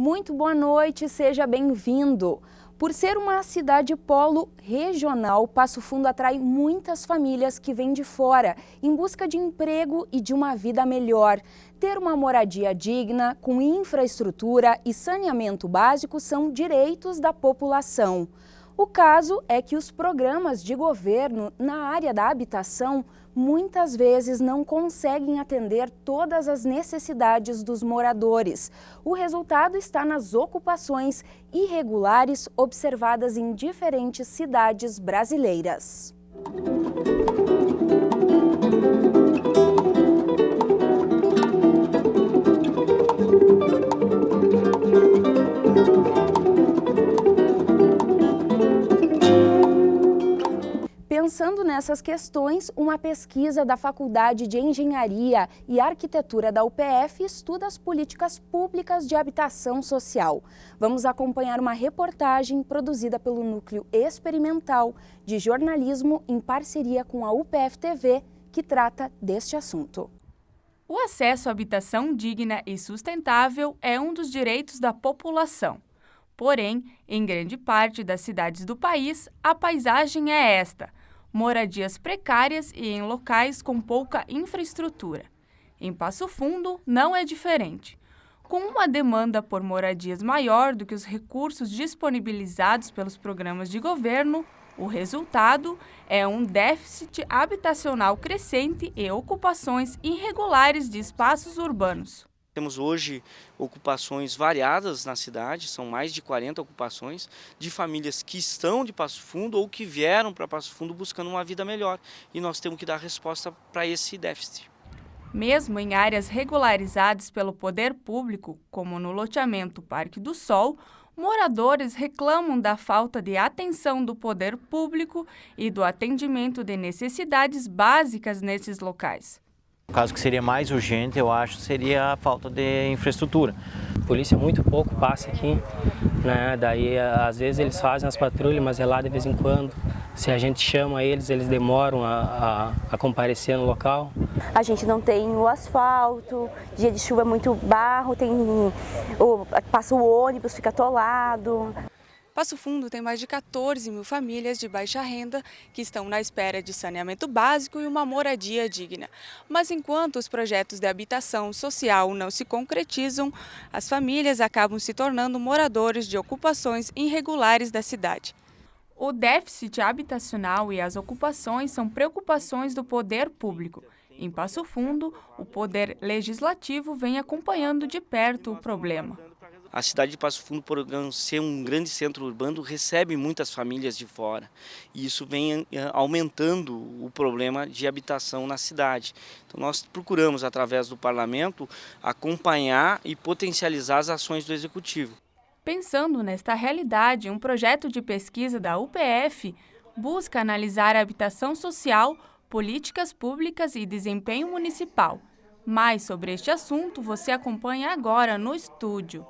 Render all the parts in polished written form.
Muito boa noite, seja bem-vindo. Por ser uma cidade polo regional, Passo Fundo atrai muitas famílias que vêm de fora em busca de emprego e de uma vida melhor. Ter uma moradia digna, com infraestrutura e saneamento básico são direitos da população. O caso é que os programas de governo na área da habitação muitas vezes não conseguem atender todas as necessidades dos moradores. O resultado está nas ocupações irregulares observadas em diferentes cidades brasileiras. Pensando nessas questões, uma pesquisa da Faculdade de Engenharia e Arquitetura da UPF estuda as políticas públicas de habitação social. Vamos acompanhar uma reportagem produzida pelo Núcleo Experimental de Jornalismo em parceria com a UPF TV, que trata deste assunto. O acesso à habitação digna e sustentável é um dos direitos da população. Porém, em grande parte das cidades do país, a paisagem é esta: moradias precárias e em locais com pouca infraestrutura. Em Passo Fundo, não é diferente. Com uma demanda por moradias maior do que os recursos disponibilizados pelos programas de governo, o resultado é um déficit habitacional crescente e ocupações irregulares de espaços urbanos. Temos hoje ocupações variadas na cidade, são mais de 40 ocupações de famílias que estão de Passo Fundo ou que vieram para Passo Fundo buscando uma vida melhor. E nós temos que dar resposta para esse déficit. Mesmo em áreas regularizadas pelo poder público, como no loteamento Parque do Sol, moradores reclamam da falta de atenção do poder público e do atendimento de necessidades básicas nesses locais. O caso que seria mais urgente, eu acho, seria a falta de infraestrutura. A polícia muito pouco passa aqui, né? Daí às vezes eles fazem as patrulhas, mas é lá de vez em quando. Se a gente chama eles demoram a comparecer no local. A gente não tem o asfalto, dia de chuva é muito barro, passa o ônibus, fica atolado. Passo Fundo tem mais de 14 mil famílias de baixa renda que estão na espera de saneamento básico e uma moradia digna. Mas enquanto os projetos de habitação social não se concretizam, as famílias acabam se tornando moradores de ocupações irregulares da cidade. O déficit habitacional e as ocupações são preocupações do poder público. Em Passo Fundo, o poder legislativo vem acompanhando de perto o problema. A cidade de Passo Fundo, por ser um grande centro urbano, recebe muitas famílias de fora. E isso vem aumentando o problema de habitação na cidade. Então nós procuramos, através do parlamento, acompanhar e potencializar as ações do executivo. Pensando nesta realidade, um projeto de pesquisa da UPF busca analisar a habitação social, políticas públicas e desempenho municipal. Mais sobre este assunto você acompanha agora no estúdio.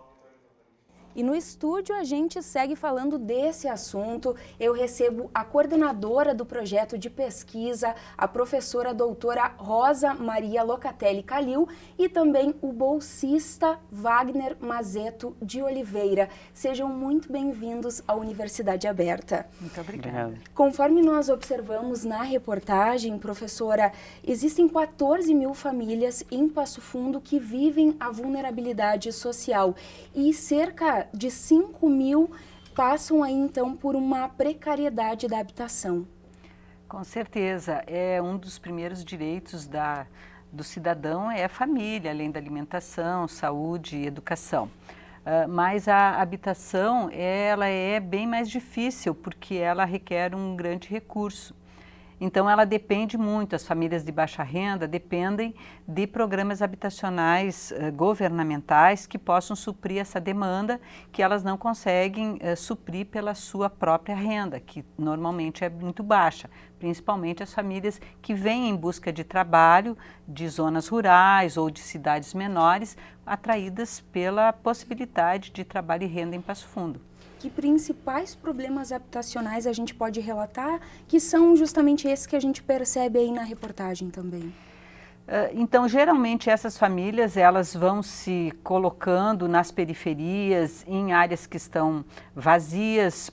E no estúdio a gente segue falando desse assunto. Eu recebo a coordenadora do projeto de pesquisa, a professora doutora Rosa Maria Locatelli Calil, e também o bolsista Wagner Mazeto de Oliveira. Sejam muito bem-vindos à Universidade Aberta. Muito obrigada. Conforme nós observamos na reportagem, professora, existem 14 mil famílias em Passo Fundo que vivem a vulnerabilidade social e cerca de 5 mil passam aí então por uma precariedade da habitação. Com certeza, é um dos primeiros direitos do cidadão é a família, além da alimentação, saúde e educação. Mas a habitação, ela é bem mais difícil porque ela requer um grande recurso. Então ela depende muito, as famílias de baixa renda dependem de programas habitacionais governamentais que possam suprir essa demanda que elas não conseguem suprir pela sua própria renda, que normalmente é muito baixa, principalmente as famílias que vêm em busca de trabalho de zonas rurais ou de cidades menores, atraídas pela possibilidade de trabalho e renda em Passo Fundo. Que principais problemas habitacionais a gente pode relatar, que são justamente esses que a gente percebe aí na reportagem também? Então, geralmente, essas famílias elas vão se colocando nas periferias, em áreas que estão vazias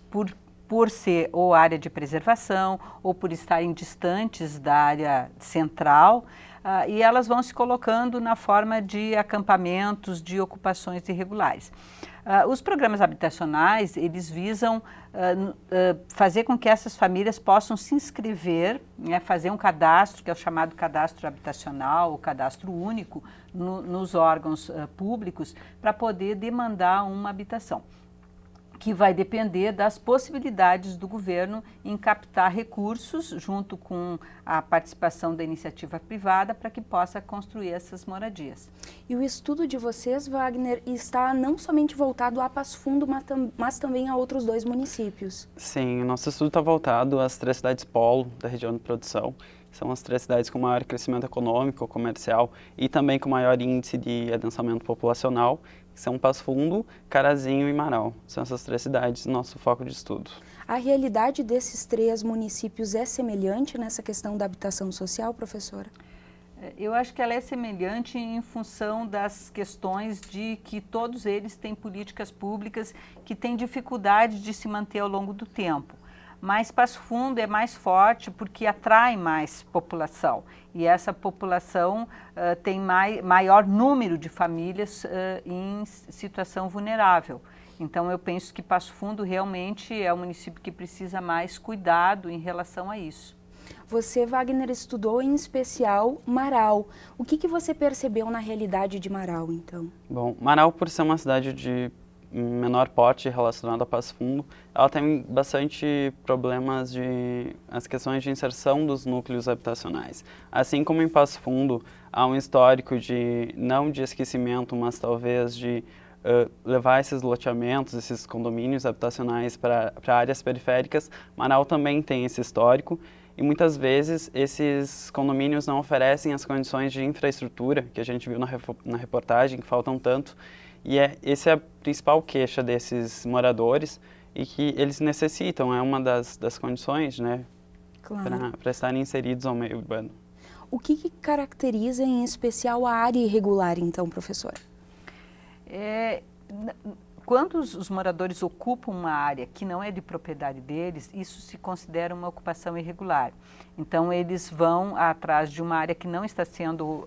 por ser ou área de preservação ou por estarem distantes da área central, e elas vão se colocando na forma de acampamentos, de ocupações irregulares. Os programas habitacionais, eles visam fazer com que essas famílias possam se inscrever, né, fazer um cadastro, que é o chamado cadastro habitacional, o cadastro único, nos órgãos públicos, para poder demandar uma habitação, que vai depender das possibilidades do governo em captar recursos junto com a participação da iniciativa privada para que possa construir essas moradias. E o estudo de vocês, Wagner, está não somente voltado a Passo Fundo, mas também a outros 2 municípios. Sim, o nosso estudo está voltado às 3 cidades polo da região de produção. São as 3 cidades com maior crescimento econômico, comercial e também com maior índice de adensamento populacional, que são Passo Fundo, Carazinho e Marau. São essas 3 cidades nosso foco de estudo. A realidade desses 3 municípios é semelhante nessa questão da habitação social, professora? Eu acho que ela é semelhante em função das questões de que todos eles têm políticas públicas que têm dificuldade de se manter ao longo do tempo. Mas Passo Fundo é mais forte porque atrai mais população e essa população tem maior número de famílias em situação vulnerável. Então eu penso que Passo Fundo realmente é o município que precisa mais cuidado em relação a isso. Você, Wagner, estudou em especial Marau. O que você percebeu na realidade de Marau, então? Bom, Marau, por ser uma cidade de menor porte relacionado a Passo Fundo, ela tem bastante problemas as questões de inserção dos núcleos habitacionais. Assim como em Passo Fundo há um histórico não de esquecimento, mas talvez de levar esses loteamentos, esses condomínios habitacionais para áreas periféricas, Marau também tem esse histórico e muitas vezes esses condomínios não oferecem as condições de infraestrutura que a gente viu na reportagem, que faltam tanto. E essa é a principal queixa desses moradores e que eles necessitam, é uma das condições, né, claro, para estarem inseridos ao meio urbano. O que caracteriza em especial a área irregular, então, professora? Quando os moradores ocupam uma área que não é de propriedade deles, isso se considera uma ocupação irregular. Então, eles vão atrás de uma área que não está sendo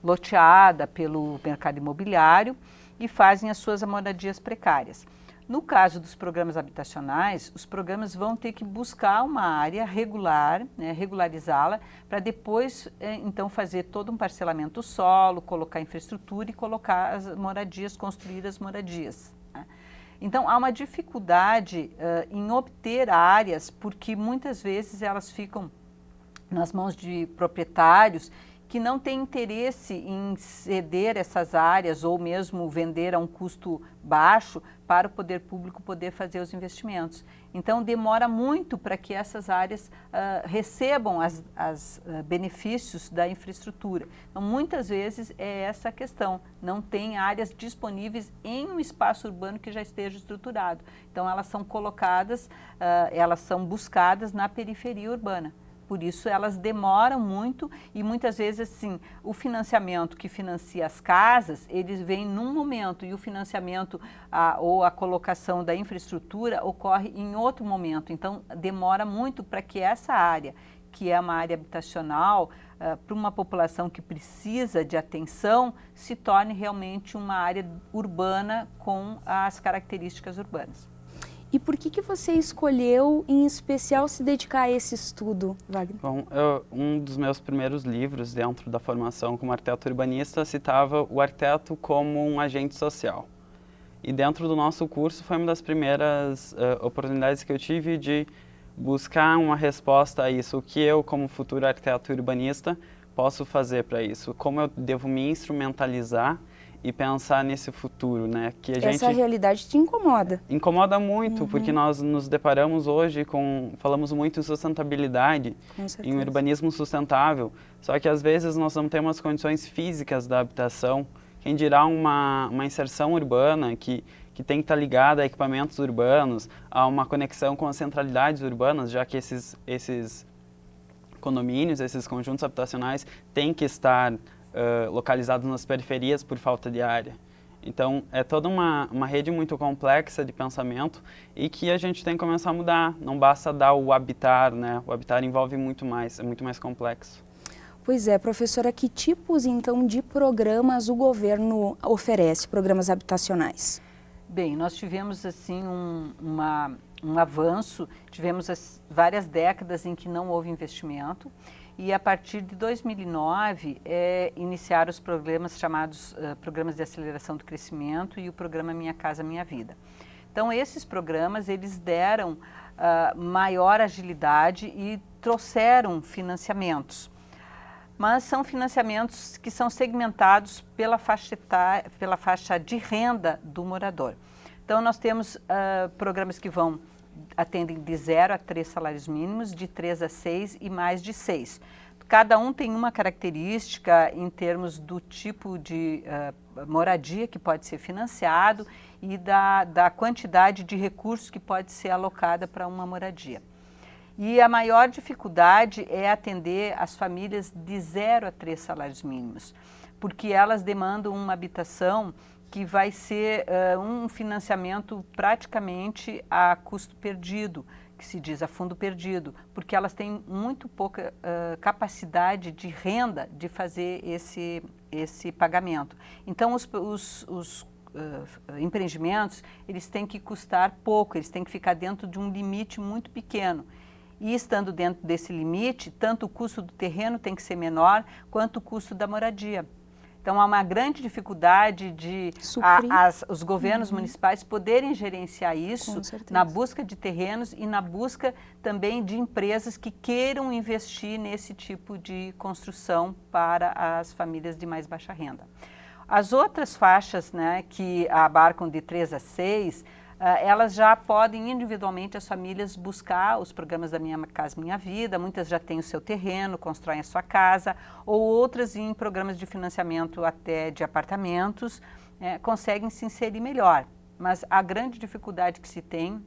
loteada pelo mercado imobiliário e fazem as suas moradias precárias. No caso dos programas habitacionais, os programas vão ter que buscar uma área regular, né, regularizá-la, para depois, então, fazer todo um parcelamento do solo, colocar infraestrutura e colocar as moradias, construir as moradias. Né? Então, há uma dificuldade em obter áreas, porque muitas vezes elas ficam nas mãos de proprietários que não têm interesse em ceder essas áreas ou mesmo vender a um custo baixo para o poder público poder fazer os investimentos. Então, demora muito para que essas áreas recebam os benefícios da infraestrutura. Então, muitas vezes é essa a questão, não tem áreas disponíveis em um espaço urbano que já esteja estruturado. Então, elas são colocadas, elas são buscadas na periferia urbana. Por isso, elas demoram muito e muitas vezes, assim, o financiamento que financia as casas, eles vêm num momento e o financiamento ou a colocação da infraestrutura ocorre em outro momento. Então, demora muito para que essa área, que é uma área habitacional, para uma população que precisa de atenção, se torne realmente uma área urbana com as características urbanas. E por que você escolheu, em especial, se dedicar a esse estudo, Wagner? Bom, um dos meus primeiros livros dentro da formação como arquiteto urbanista citava o arquiteto como um agente social. E dentro do nosso curso foi uma das primeiras oportunidades que eu tive de buscar uma resposta a isso. O que eu, como futuro arquiteto urbanista, posso fazer para isso? Como eu devo me instrumentalizar e pensar nesse futuro, né? Que Essa realidade te incomoda? Incomoda muito, porque nós nos deparamos hoje falamos muito em sustentabilidade, em um urbanismo sustentável, só que às vezes nós não temos condições físicas da habitação, quem dirá uma inserção urbana que tem que estar ligada a equipamentos urbanos, a uma conexão com as centralidades urbanas, já que esses condomínios, esses conjuntos habitacionais, têm que estar localizados nas periferias por falta de área. Então, é toda uma rede muito complexa de pensamento e que a gente tem que começar a mudar. Não basta dar o habitar, né? O habitar envolve muito mais, é muito mais complexo. Pois é, professora, que tipos, então, de programas o governo oferece, programas habitacionais? Bem, nós tivemos, assim, um avanço, tivemos várias décadas em que não houve investimento e a partir de 2009 iniciaram os programas chamados Programas de Aceleração do Crescimento e o programa Minha Casa Minha Vida. Então, esses programas, eles deram maior agilidade e trouxeram financiamentos. Mas são financiamentos que são segmentados pela faixa de renda do morador. Então, nós temos programas que atendem de 0 a 3 salários mínimos, de 3 a 6 e mais de 6. Cada um tem uma característica em termos do tipo de moradia que pode ser financiado e da quantidade de recursos que pode ser alocada para uma moradia. E a maior dificuldade é atender as famílias de 0 a 3 salários mínimos, porque elas demandam uma habitação que vai ser um financiamento praticamente a custo perdido, que se diz a fundo perdido, porque elas têm muito pouca capacidade de renda de fazer esse pagamento. Então, os empreendimentos, eles têm que custar pouco, eles têm que ficar dentro de um limite muito pequeno. E estando dentro desse limite, tanto o custo do terreno tem que ser menor, quanto o custo da moradia. Então, há uma grande dificuldade de os governos municipais poderem gerenciar isso na busca de terrenos e na busca também de empresas que queiram investir nesse tipo de construção para as famílias de mais baixa renda. As outras faixas, né, que abarcam de 3 a 6, elas já podem individualmente as famílias buscar os programas da Minha Casa Minha Vida, muitas já têm o seu terreno, constroem a sua casa, ou outras em programas de financiamento até de apartamentos, conseguem se inserir melhor. Mas a grande dificuldade que se tem,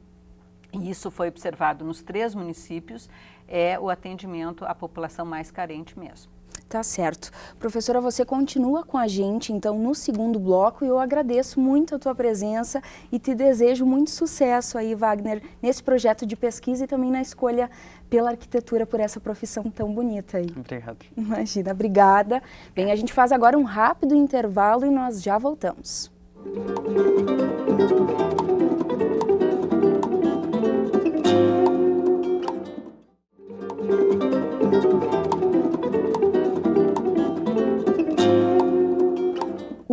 e isso foi observado nos 3 municípios, é o atendimento à população mais carente mesmo. Tá certo. Professora, você continua com a gente, então, no segundo bloco, e eu agradeço muito a tua presença e te desejo muito sucesso aí, Wagner, nesse projeto de pesquisa e também na escolha pela arquitetura, por essa profissão tão bonita aí. Obrigado. Imagina, obrigada. Bem, a gente faz agora um rápido intervalo e nós já voltamos.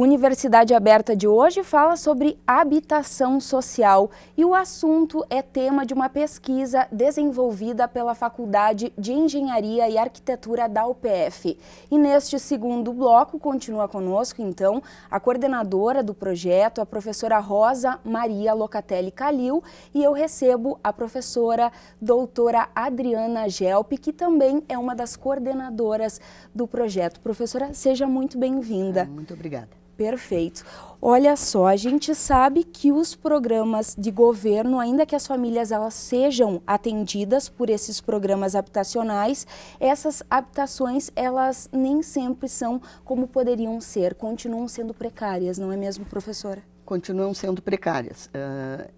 Universidade Aberta de hoje fala sobre habitação social e o assunto é tema de uma pesquisa desenvolvida pela Faculdade de Engenharia e Arquitetura da UPF. E neste segundo bloco continua conosco, então, a coordenadora do projeto, a professora Rosa Maria Locatelli Calil, e eu recebo a professora doutora Adriana Gelp, que também é uma das coordenadoras do projeto. Professora, seja muito bem-vinda. Muito obrigada. Perfeito. Olha só, a gente sabe que os programas de governo, ainda que as famílias elas sejam atendidas por esses programas habitacionais, essas habitações elas nem sempre são como poderiam ser, continuam sendo precárias, não é mesmo, professora? Continuam sendo precárias.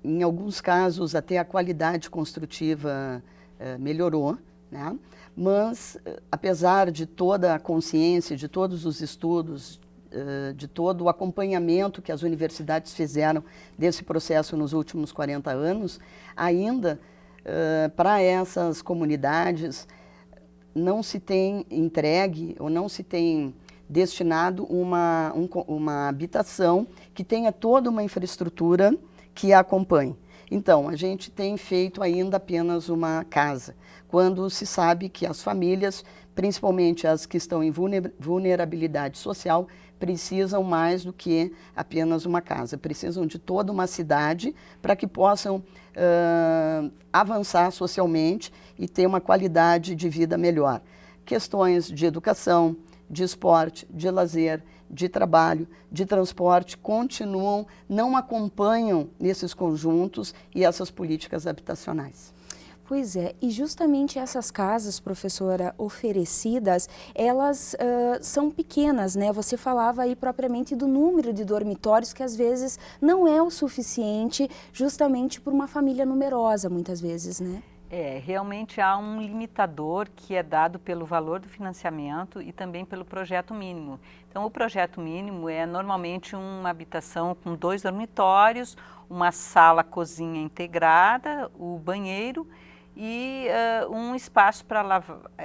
Em alguns casos, até a qualidade construtiva melhorou, né? Mas, apesar de toda a consciência, de todos os estudos, de todo o acompanhamento que as universidades fizeram desse processo nos últimos 40 anos, ainda para essas comunidades não se tem entregue ou não se tem destinado uma habitação que tenha toda uma infraestrutura que a acompanhe. Então, a gente tem feito ainda apenas uma casa, quando se sabe que as famílias, principalmente as que estão em vulnerabilidade social, precisam mais do que apenas uma casa, precisam de toda uma cidade para que possam avançar socialmente e ter uma qualidade de vida melhor. Questões de educação, de esporte, de lazer, de trabalho, de transporte, não acompanham nesses conjuntos e essas políticas habitacionais. Pois é, e justamente essas casas, professora, oferecidas, elas são pequenas, né? Você falava aí propriamente do número de dormitórios que às vezes não é o suficiente justamente por uma família numerosa, muitas vezes, né? Realmente há um limitador que é dado pelo valor do financiamento e também pelo projeto mínimo. Então, o projeto mínimo é normalmente uma habitação com 2 dormitórios, uma sala-cozinha integrada, o banheiro e um espaço para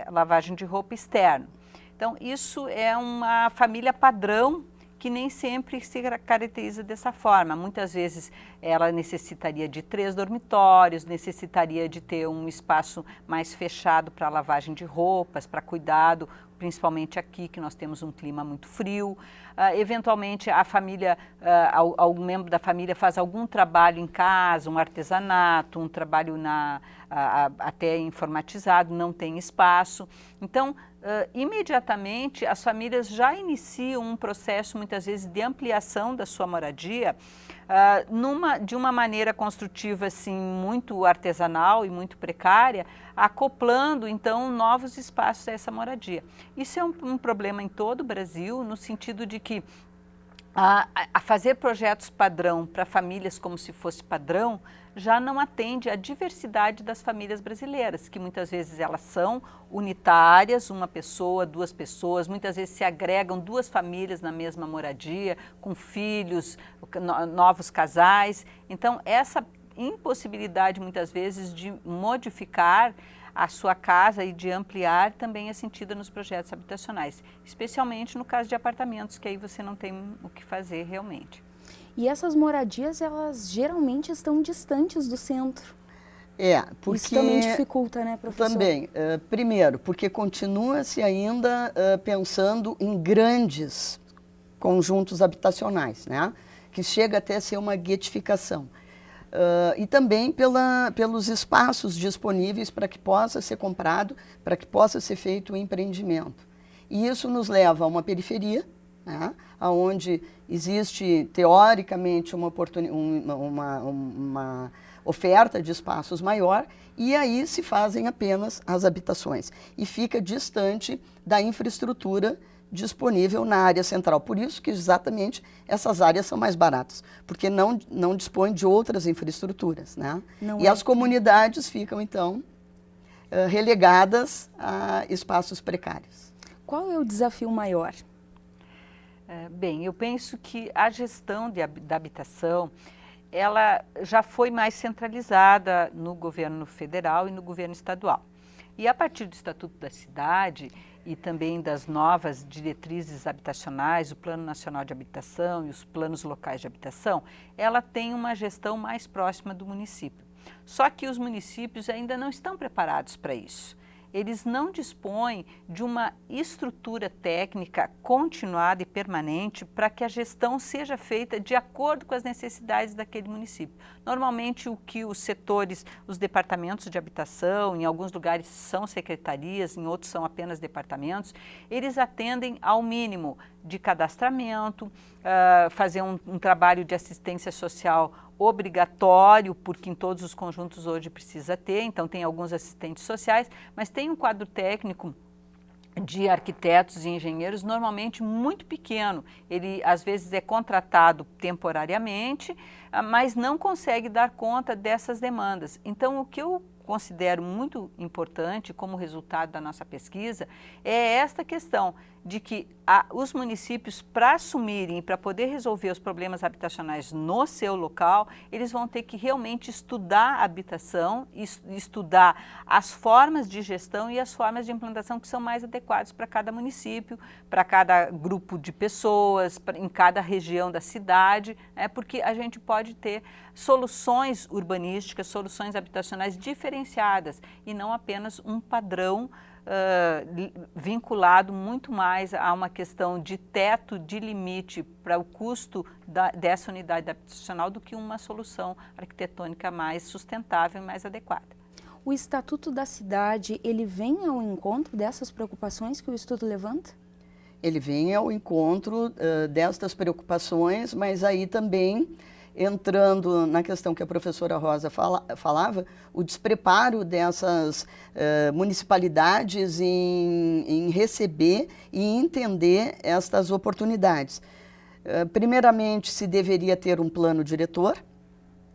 lavagem de roupa externo. Então, isso é uma família padrão que nem sempre se caracteriza dessa forma. Muitas vezes ela necessitaria de 3 dormitórios, necessitaria de ter um espaço mais fechado para lavagem de roupas, para cuidado, principalmente aqui que nós temos um clima muito frio. Eventualmente a família, algum membro da família faz algum trabalho em casa, um artesanato, um trabalho até informatizado, não tem espaço. Então, imediatamente as famílias já iniciam um processo muitas vezes de ampliação da sua moradia de uma maneira construtiva assim muito artesanal e muito precária, acoplando então novos espaços a essa moradia. Isso é um problema em todo o Brasil, no sentido de que a fazer projetos padrão para famílias como se fosse padrão já não atende à diversidade das famílias brasileiras, que muitas vezes elas são unitárias, uma pessoa, 2 pessoas, muitas vezes se agregam 2 famílias na mesma moradia, com filhos, novos casais. Então, essa impossibilidade muitas vezes de modificar a sua casa e de ampliar também é sentida nos projetos habitacionais, especialmente no caso de apartamentos, que aí você não tem o que fazer realmente. E essas moradias, elas geralmente estão distantes do centro. Porque... Isso também dificulta, né, professor? Também. Primeiro, porque continua-se ainda pensando em grandes conjuntos habitacionais, né? Que chega até a ser uma guetificação. E também pelos espaços disponíveis para que possa ser comprado, para que possa ser feito o empreendimento. E isso nos leva a uma periferia, né, onde existe, teoricamente, uma oferta de espaços maior, e aí se fazem apenas as habitações. E fica distante da infraestrutura disponível na área central. Por isso que exatamente essas áreas são mais baratas, porque não dispõem de outras infraestruturas, né? As comunidades ficam, então, relegadas a espaços precários. Qual é o desafio maior? Bem, eu penso que a gestão da habitação, ela já foi mais centralizada no governo federal e no governo estadual. E a partir do Estatuto da Cidade e também das novas diretrizes habitacionais, o Plano Nacional de Habitação e os planos locais de habitação, ela tem uma gestão mais próxima do município. Só que os municípios ainda não estão preparados para isso. Eles não dispõem de uma estrutura técnica continuada e permanente para que a gestão seja feita de acordo com as necessidades daquele município. Normalmente o que os setores, os departamentos de habitação, em alguns lugares são secretarias, em outros são apenas departamentos, eles atendem ao mínimo de cadastramento, fazer um trabalho de assistência social obrigatório, porque em todos os conjuntos hoje precisa ter, então tem alguns assistentes sociais, mas tem um quadro técnico de arquitetos e engenheiros normalmente muito pequeno. Ele às vezes é contratado temporariamente, mas não consegue dar conta dessas demandas. Então o que eu considero muito importante como resultado da nossa pesquisa é esta questão de que os municípios, para assumirem, para poder resolver os problemas habitacionais no seu local, eles vão ter que realmente estudar a habitação, estudar as formas de gestão e as formas de implantação que são mais adequadas para cada município, para cada grupo de pessoas, em cada região da cidade, porque a gente pode ter soluções urbanísticas, soluções habitacionais diferenciadas e não apenas um padrão vinculado muito mais a uma questão de teto, de limite para o custo dessa unidade habitacional do que uma solução arquitetônica mais sustentável e mais adequada. O Estatuto da Cidade, ele vem ao encontro dessas preocupações que o estudo levanta? Ele vem ao encontro destas preocupações, mas aí também entrando na questão que a professora Rosa falava, o despreparo dessas municipalidades em receber e entender estas oportunidades. Primeiramente, se deveria ter um plano diretor.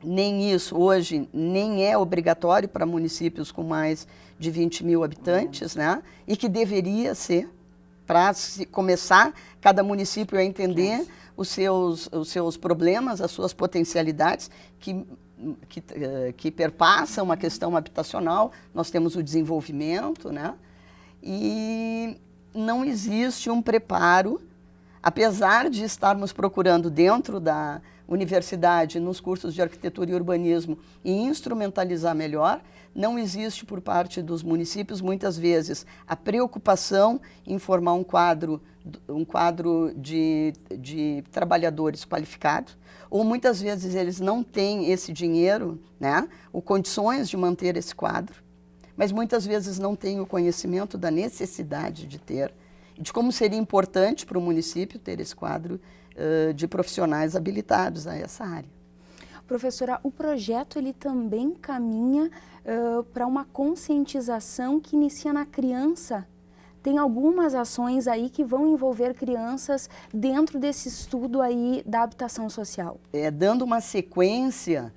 Nem isso hoje nem é obrigatório para municípios com mais de 20 mil habitantes, né? E que deveria ser, para começar cada município a entender os seus problemas, as suas potencialidades que perpassam a questão habitacional. Nós temos o desenvolvimento, né? E não existe um preparo, apesar de estarmos procurando dentro da universidade, nos cursos de arquitetura e urbanismo, e instrumentalizar melhor, não existe por parte dos municípios, muitas vezes, a preocupação em formar um quadro de trabalhadores qualificados, ou muitas vezes eles não têm esse dinheiro, né, ou condições de manter esse quadro, mas muitas vezes não têm o conhecimento da necessidade de ter, de como seria importante para o município ter esse quadro de profissionais habilitados a essa área. Professora, o projeto ele também caminha para uma conscientização que inicia na criança. Tem algumas ações aí que vão envolver crianças dentro desse estudo aí da habitação social. Dando uma sequência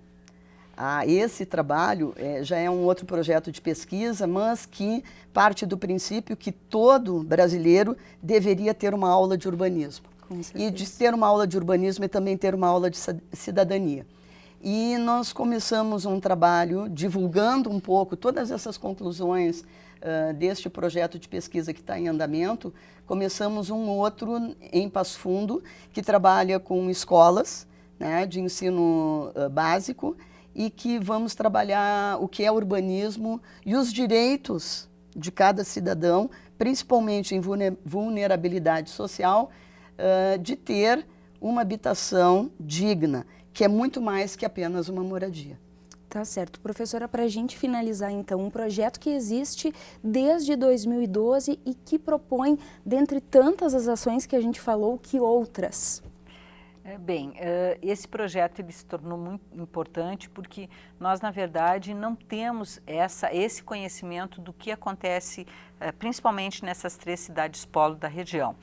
a esse trabalho, já é um outro projeto de pesquisa, mas que parte do princípio que todo brasileiro deveria ter uma aula de urbanismo. E de ter uma aula de urbanismo e também ter uma aula de cidadania. E nós começamos um trabalho divulgando um pouco todas essas conclusões deste projeto de pesquisa que está em andamento. Começamos um outro em Passo Fundo, que trabalha com escolas, né, de ensino básico, e que vamos trabalhar o que é urbanismo e os direitos de cada cidadão, principalmente em vulnerabilidade social, de ter uma habitação digna, que é muito mais que apenas uma moradia. Tá certo. Professora, para a gente finalizar então, um projeto que existe desde 2012 e que propõe, dentre tantas as ações que a gente falou, que outras? Esse projeto ele se tornou muito importante porque nós, na verdade, não temos esse conhecimento do que acontece, principalmente nessas 3 cidades polo da região.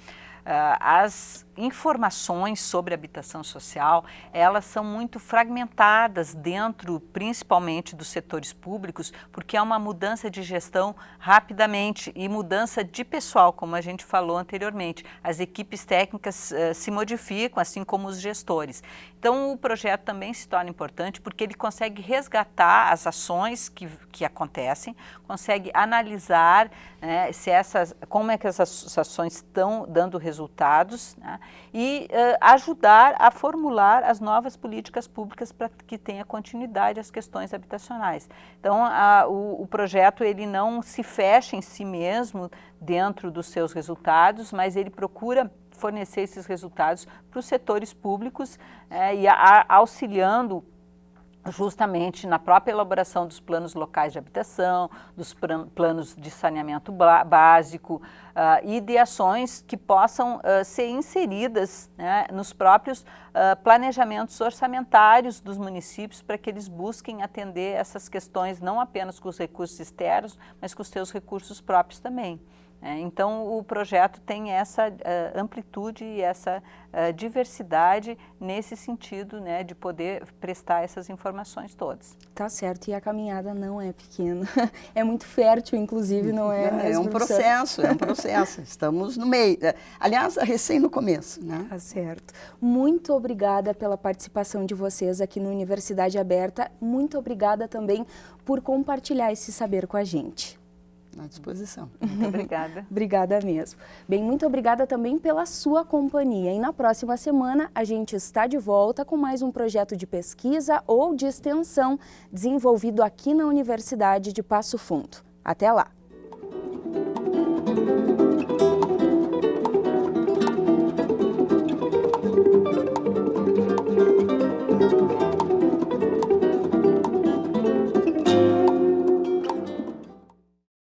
As informações sobre habitação social, elas são muito fragmentadas dentro, principalmente dos setores públicos, porque há uma mudança de gestão rapidamente e mudança de pessoal, como a gente falou anteriormente. As equipes técnicas se modificam, assim como os gestores. Então, o projeto também se torna importante porque ele consegue resgatar as ações que acontecem, consegue analisar, né, como é que essas ações estão dando resultados, né, e ajudar a formular as novas políticas públicas para que tenha continuidade às questões habitacionais. Então, o projeto ele não se fecha em si mesmo dentro dos seus resultados, mas ele procura fornecer esses resultados para os setores públicos e auxiliando justamente na própria elaboração dos planos locais de habitação, dos planos de saneamento básico e de ações que possam ser inseridas, né, nos próprios planejamentos orçamentários dos municípios para que eles busquem atender essas questões não apenas com os recursos externos, mas com os seus recursos próprios também. Então, o projeto tem essa amplitude e essa diversidade nesse sentido, né, de poder prestar essas informações todas. Tá certo, e a caminhada não é pequena, é muito fértil, inclusive, não é mesmo? É um processo, estamos no meio, aliás, recém no começo, né? Tá certo. Muito obrigada pela participação de vocês aqui no Universidade Aberta, muito obrigada também por compartilhar esse saber com a gente. À disposição. Muito obrigada. Obrigada mesmo. Bem, muito obrigada também pela sua companhia. E na próxima semana a gente está de volta com mais um projeto de pesquisa ou de extensão desenvolvido aqui na Universidade de Passo Fundo. Até lá!